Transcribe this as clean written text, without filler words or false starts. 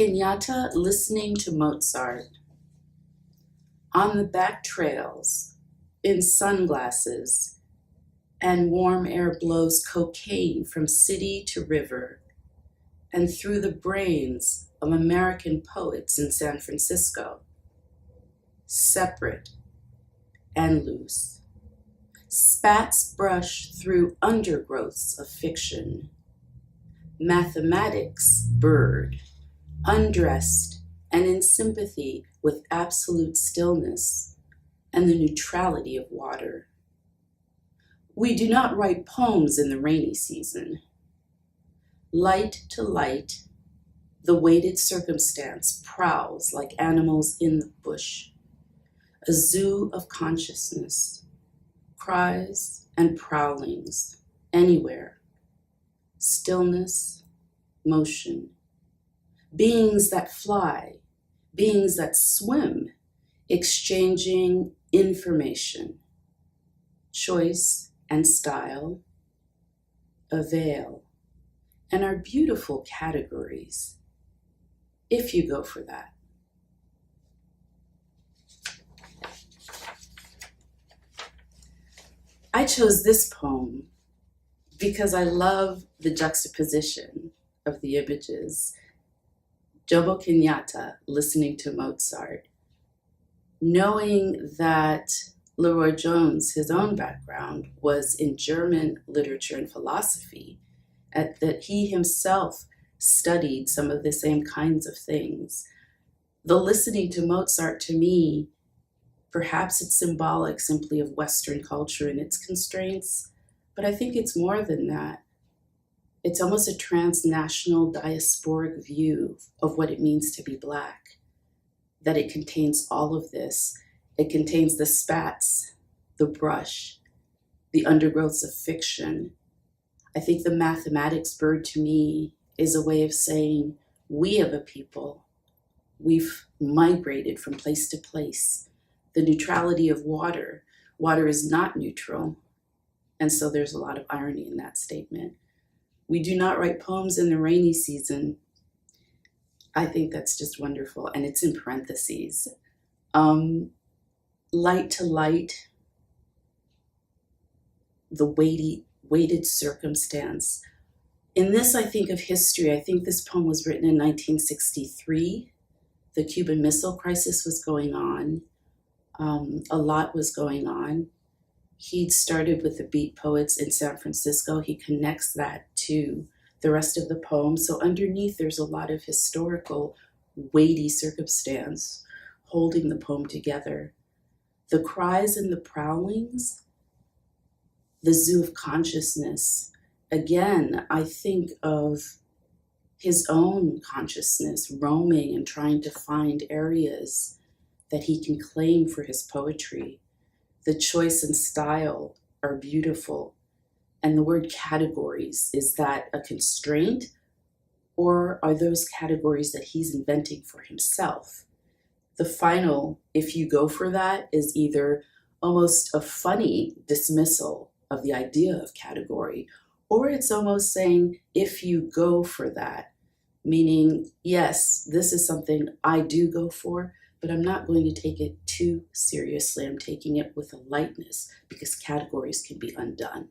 Kenyatta listening to Mozart. On the back trails, in sunglasses, and warm air blows cocaine from city to river, and through the brains of American poets in San Francisco, separate and loose. Spats brush through undergrowths of fiction. Mathematics bird, undressed and in sympathy with absolute stillness and the neutrality of water. We do not write poems in the rainy season. Light to light, the weighted circumstance prowls like animals in the bush, a zoo of consciousness, cries and prowlings anywhere, stillness, motion, beings that fly, beings that swim, exchanging information, choice and style, avail, and are beautiful categories, if you go for that. I chose this poem because I love the juxtaposition of the images. Jomo Kenyatta listening to Mozart, knowing that Leroy Jones, his own background, was in German literature and philosophy, that he himself studied some of the same kinds of things. The listening to Mozart, to me, perhaps it's symbolic simply of Western culture and its constraints, but I think it's more than that. It's almost a transnational diasporic view of what it means to be Black, that it contains all of this. It contains the spats, the brush, the undergrowths of fiction. I think the mathematics bird to me is a way of saying we have a people. We've migrated from place to place. The neutrality of water. Water is not neutral. And so there's a lot of irony in that statement. We do not write poems in the rainy season. I think that's just wonderful. And it's in parentheses. Light to light, the weighted circumstance. In this, I think of history. I think this poem was written in 1963. The Cuban Missile Crisis was going on. A lot was going on. He'd started with the Beat Poets in San Francisco. He connects that to the rest of the poem. So underneath, there's a lot of historical, weighty circumstance holding the poem together. The cries and the prowlings, the zoo of consciousness. Again, I think of his own consciousness roaming and trying to find areas that he can claim for his poetry. The choice and style are beautiful. And the word categories, is that a constraint, or are those categories that he's inventing for himself? The final, if you go for that, is either almost a funny dismissal of the idea of category, or it's almost saying, if you go for that, meaning, yes, this is something I do go for, but I'm not going to take it too seriously. I'm taking it with a lightness because categories can be undone.